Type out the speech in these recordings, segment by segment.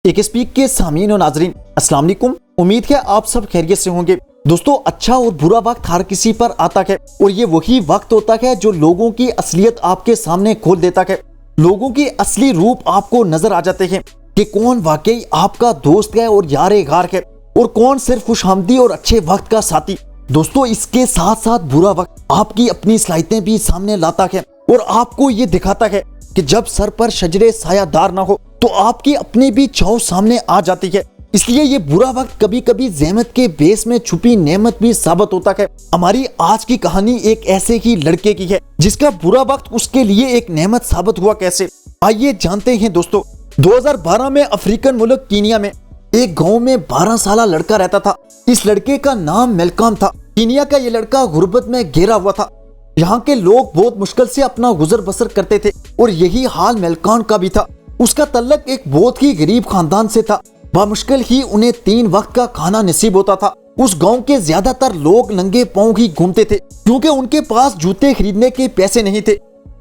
एक स्पीक के सामीन और नाजरीन अस्सलाम वालेकुम। उम्मीद है आप सब खैरियत से होंगे। दोस्तों, अच्छा और बुरा वक्त हर किसी पर आता है और ये वही वक्त होता है जो लोगों की असलियत आपके सामने खोल देता है। लोगों की असली रूप आपको नजर आ जाते हैं कि कौन वाकई आपका दोस्त है और यारे गार है और कौन सिर्फ खुशहामदी और अच्छे वक्त का साथी। दोस्तों, इसके साथ साथ बुरा वक्त आपकी अपनी सलाहियतें भी सामने लाता है और आपको ये दिखाता है कि जब सर पर शजरे सायादार ना हो तो आपकी अपनी भी छाव सामने आ जाती है। इसलिए ये बुरा वक्त कभी कभी ज़हमत के बेस में छुपी नेमत भी साबित होता है। हमारी आज की कहानी एक ऐसे ही लड़के की है जिसका बुरा वक्त उसके लिए एक नेमत साबित हुआ। कैसे, आइए जानते हैं। दोस्तों, 2012 में अफ्रीकन मुल्क कीनिया में एक गांव में 12 साल लड़का रहता था। इस लड़के का नाम मेलकॉम था। कीनिया का ये लड़का गुर्बत में घिरा हुआ था। यहाँ के लोग बहुत मुश्किल से अपना गुजर बसर करते थे और यही हाल मेलकॉम का भी था। उसका तल्लक एक बहुत ही गरीब खानदान से था। बामुश्किल ही उन्हें 3 वक्त का खाना नसीब होता था। उस गांव के ज्यादातर लोग नंगे पांव ही घूमते थे क्योंकि उनके पास जूते खरीदने के पैसे नहीं थे।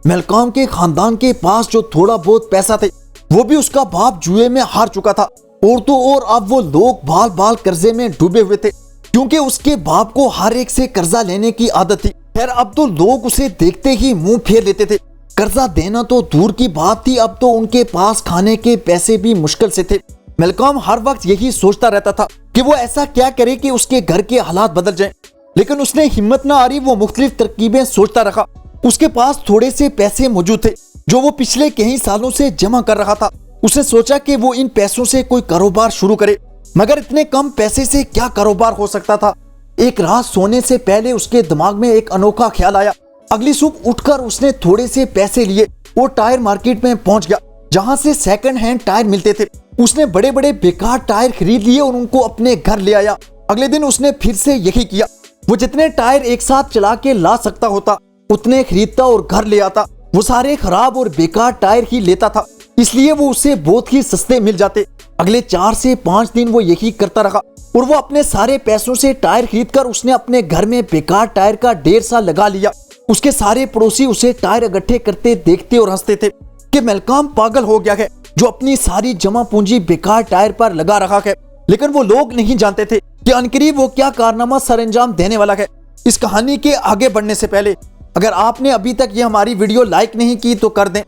मेलकॉम के खानदान के पास जो थोड़ा बहुत पैसा थे वो भी उसका बाप जुए में हार चुका था। और तो और अब वो लोग बाल बाल कर्जे में डूबे हुए थे क्योंकि उसके बाप को हर एक से कर्जा लेने की आदत थी। खैर, अब तो लोग उसे देखते ही मुंह फेर लेते थे। कर्जा देना तो दूर की बात थी, अब तो उनके पास खाने के पैसे भी मुश्किल से थे। मेलकॉम हर वक्त यही सोचता रहता था कि वो ऐसा क्या करे कि उसके घर के हालात बदल जाएं। लेकिन उसने हिम्मत ना हारी, वो मुख्तलिफ तरकीबें सोचता रहा। उसके पास थोड़े से पैसे मौजूद थे जो वो पिछले कई सालों से जमा कर रहा था। उसने सोचा कि वो इन पैसों से कोई कारोबार शुरू करे, मगर इतने कम पैसे से क्या कारोबार हो सकता था। एक रात सोने से पहले उसके दिमाग में एक अनोखा ख्याल आया। अगली सुबह उठकर उसने थोड़े से पैसे लिए और टायर मार्केट में पहुंच गया जहां से सेकंड हैंड टायर मिलते थे। उसने बड़े बड़े बेकार टायर खरीद लिए और उनको अपने घर ले आया। अगले दिन उसने फिर से यही किया। वो जितने टायर एक साथ चला के ला सकता होता उतने खरीदता और घर ले आता। वो सारे खराब और बेकार टायर ही लेता था, इसलिए वो उसे बहुत ही सस्ते मिल जाते। अगले 4 से 5 दिन वो यही करता रहा और वो अपने सारे पैसों से टायर खरीदकर उसने अपने घर में बेकार टायर का ढेर सा लगा लिया। उसके सारे पड़ोसी उसे टायर इकट्ठे करते देखते और हंसते थे कि मेलकॉम पागल हो गया है जो अपनी सारी जमा पूंजी बेकार टायर पर लगा रखा है। लेकिन वो लोग नहीं जानते थे कि अनकरीब वो क्या कारनामा सरअंजाम देने वाला है। इस कहानी के आगे बढ़ने से पहले अगर आपने अभी तक ये हमारी वीडियो लाइक नहीं की तो कर दें।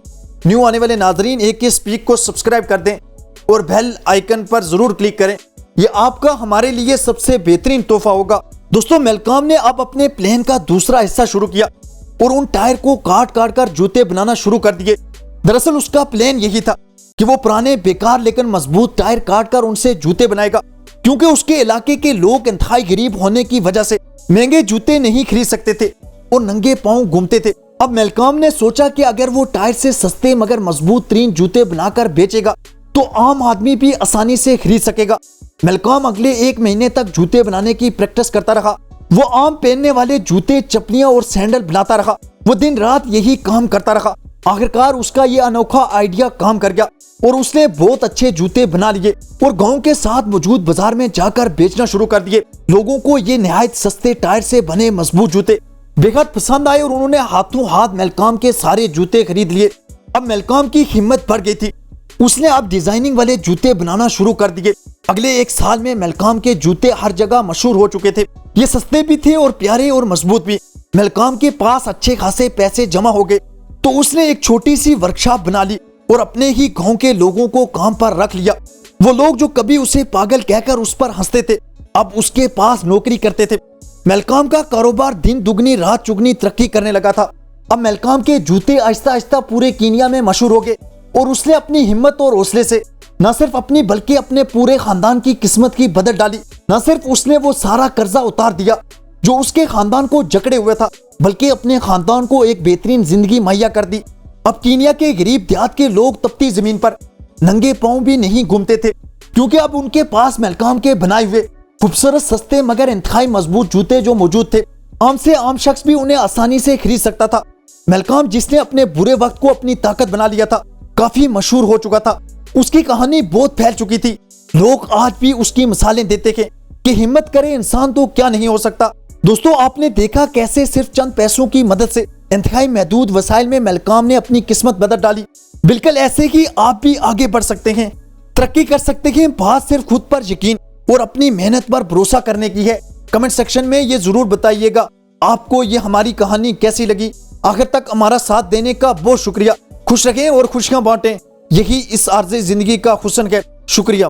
न्यू आने वाले नाजरीन एक स्पीक को सब्सक्राइब कर दें और बेल आइकन पर जरूर क्लिक करें। ये आपका हमारे लिए सबसे बेहतरीन तोहफा होगा। दोस्तों, मेलकॉम ने अब अपने प्लान का दूसरा हिस्सा शुरू किया और उन टायर को काट काट कर जूते बनाना शुरू कर दिए। दरअसल उसका प्लान यही था कि वो पुराने बेकार लेकिन मजबूत टायर काट कर उनसे जूते बनाएगा क्योंकि उसके इलाके के लोग इंतहाई गरीब होने की वजह से महंगे जूते नहीं खरीद सकते थे और नंगे पांव घूमते थे। अब मेलकॉम ने सोचा कि अगर वो टायर से सस्ते मगर मजबूत तरीन जूते बनाकर बेचेगा तो आम आदमी भी आसानी से खरीद सकेगा। मेलकॉम अगले 1 महीने तक जूते बनाने की प्रैक्टिस करता रहा। वो आम पहनने वाले जूते, चप्पलियां और सैंडल बनाता रहा। वो दिन रात यही काम करता रहा। आखिरकार उसका ये अनोखा आइडिया काम कर गया और उसने बहुत अच्छे जूते बना लिए और गांव के साथ मौजूद बाजार में जाकर बेचना शुरू कर दिए। लोगों को ये निहायत सस्ते टायर से बने मजबूत जूते बेहद पसंद आए और उन्होंने हाथों हाथ मेलकॉम के सारे जूते खरीद लिए। अब मेलकॉम की हिम्मत बढ़ गई थी। उसने अब डिजाइनिंग वाले जूते बनाना शुरू कर दिए। अगले 1 साल में मेलकॉम के जूते हर जगह मशहूर हो चुके थे। ये सस्ते भी थे और प्यारे और मजबूत भी। मेलकॉम के पास अच्छे खासे पैसे जमा हो गए तो उसने एक छोटी सी वर्कशॉप बना ली और अपने ही गांव के लोगों को काम पर रख लिया। वो लोग जो कभी उसे पागल कहकर उस पर हंसते थे अब उसके पास नौकरी करते थे। मेलकॉम का कारोबार दिन दुगनी रात चुगनी तरक्की करने लगा था। अब मेलकॉम के जूते आहिस्ता आहिस्ता पूरे कीनिया में मशहूर हो गए और उसने अपनी हिम्मत और हौसले से न सिर्फ अपनी बल्कि अपने पूरे खानदान की किस्मत की बदल डाली। न सिर्फ उसने वो सारा कर्जा उतार दिया जो उसके खानदान को जकड़े हुए था, बल्कि अपने खानदान को एक बेहतरीन जिंदगी मुहैया कर दी। अब कीनिया के गरीब देहात के लोग तपती जमीन पर नंगे पांव भी नहीं घूमते थे क्योंकि अब उनके पास मेलकॉम के बनाए हुए खूबसूरत सस्ते मगर इंतहाई मजबूत जूते जो मौजूद थे। आम से आम शख्स भी उन्हें आसानी से खरीद सकता था। मेलकॉम, जिसने अपने बुरे वक्त को अपनी ताकत बना लिया था, काफी मशहूर हो चुका था। उसकी कहानी बहुत फैल चुकी थी। लोग आज भी उसकी मिसालें देते थे कि हिम्मत करे इंसान तो क्या नहीं हो सकता। दोस्तों, आपने देखा कैसे सिर्फ चंद पैसों की मदद से इंतहाई महदूद वसाइल में मेलकॉम ने अपनी किस्मत बदल डाली। बिल्कुल ऐसे ही आप भी आगे बढ़ सकते हैं। तरक्की कर सकते हैं, बात सिर्फ खुद पर यकीन और अपनी मेहनत पर भरोसा करने की है। कमेंट सेक्शन में ये जरूर बताइएगा आपको ये हमारी कहानी कैसी लगी। आखिर तक हमारा साथ देने का बहुत शुक्रिया। खुश रहें और खुशियां बांटें, यही इस आर्ज़े जिंदगी का हुस्न है। शुक्रिया।